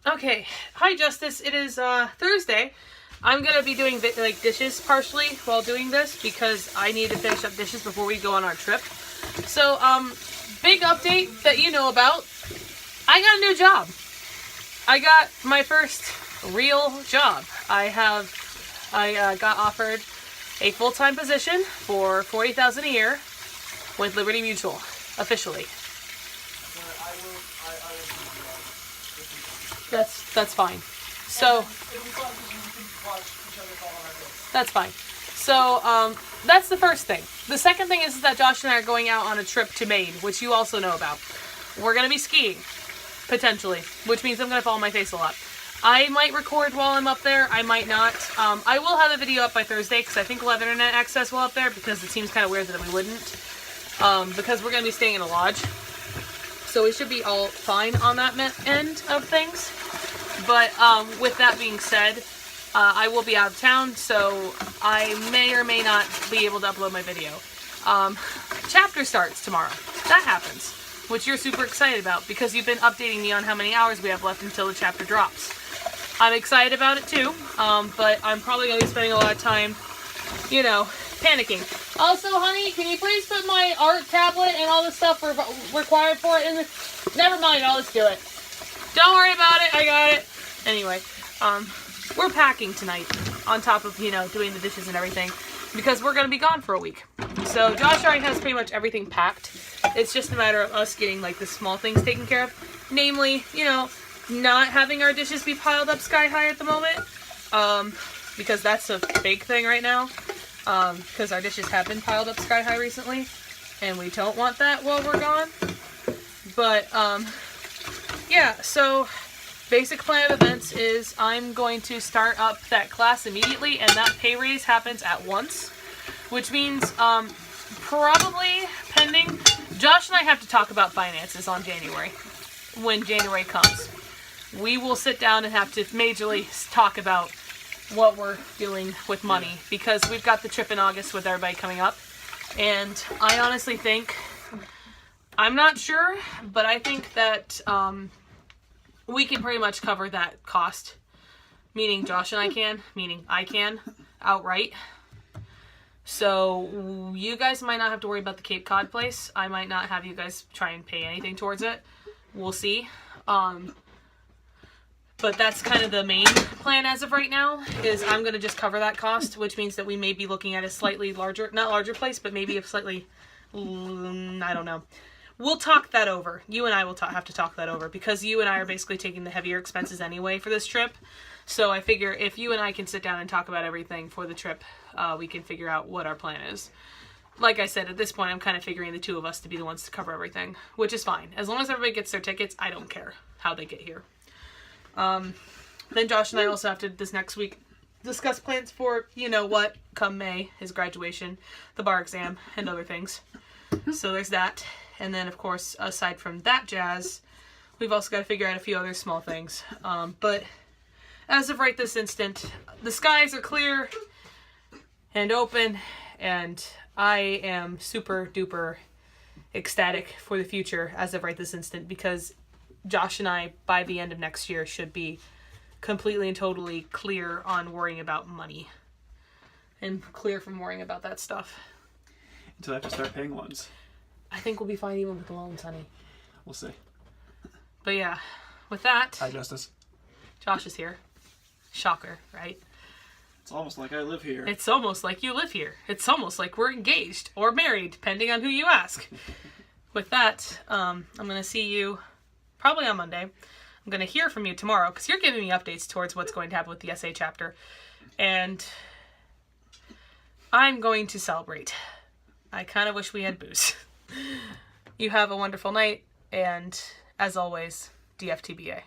Okay, hi Justice. It is Thursday. I'm gonna be doing dishes partially while doing this because I need to finish up dishes before we go on our trip. So big update that you know about. I got a new job. I got my first real job. I got offered a full-time position for $40,000 a year with Liberty Mutual officially. That's fine. So that's fine. So that's the first thing. The second thing is that Josh and I are going out on a trip to Maine, which you also know about. We're gonna be skiing, potentially, which means I'm gonna fall on my face a lot. I might record while I'm up there. I might not. I will have a video up by Thursday because I think we'll have internet access while up there because it seems kind of weird that we wouldn't. Because we're gonna be staying in a lodge. So we should be all fine on that end of things. But with that being said, I will be out of town, so I may or may not be able to upload my video. Chapter starts tomorrow. That happens, which you're super excited about because you've been updating me on how many hours we have left until the chapter drops. I'm excited about it too, but I'm probably going to be spending a lot of time, you know, panicking. Also, honey, can you please put my art tablet and all the stuff required for it in the... Never mind, I'll just do it. Don't worry about it, I got it. Anyway, we're packing tonight on top of, you know, doing the dishes and everything because we're going to be gone for a week. So Josh already has pretty much everything packed. It's just a matter of us getting, like, the small things taken care of. Namely, you know, not having our dishes be piled up sky high at the moment. Because that's a big thing right now. Because our dishes have been piled up sky high recently. And we don't want that while we're gone. But, yeah, so basic plan of events is I'm going to start up that class immediately, and that pay raise happens at once. Which means, probably, pending, Josh and I have to talk about finances on January. When January comes. We will sit down and have to majorly talk about what we're doing with money. Because we've got the trip in August with everybody coming up. And I honestly think, I'm not sure, but I think that we can pretty much cover that cost. Meaning Josh and I can, meaning I can, outright. So you guys might not have to worry about the Cape Cod place. I might not have you guys try and pay anything towards it. We'll see. But that's kind of the main plan as of right now, is I'm going to just cover that cost, which means that we may be looking at a slightly larger, not larger place, but maybe a slightly, I don't know. We'll talk that over. You and I will have to talk that over, because you and I are basically taking the heavier expenses anyway for this trip. So I figure if you and I can sit down and talk about everything for the trip, we can figure out what our plan is. Like I said, at this point, I'm kind of figuring the two of us to be the ones to cover everything, which is fine. As long as everybody gets their tickets, I don't care how they get here. Then Josh and I also have to, this next week, discuss plans for, you know what, come May, his graduation, the bar exam, and other things. So there's that. And then, of course, aside from that jazz, we've also got to figure out a few other small things. But as of right this instant, the skies are clear and open, and I am super duper ecstatic for the future as of right this instant, because Josh and I, by the end of next year, should be completely and totally clear on worrying about money. And clear from worrying about that stuff. Until I have to start paying loans. I think we'll be fine even with the loans, honey. We'll see. But yeah, with that... Hi, Justice. Josh is here. Shocker, right? It's almost like I live here. It's almost like you live here. It's almost like we're engaged or married, depending on who you ask. With that, I'm going to see you probably on Monday. I'm going to hear from you tomorrow, because you're giving me updates towards what's going to happen with the SA chapter. And I'm going to celebrate. I kind of wish we had booze. You have a wonderful night, and as always, DFTBA.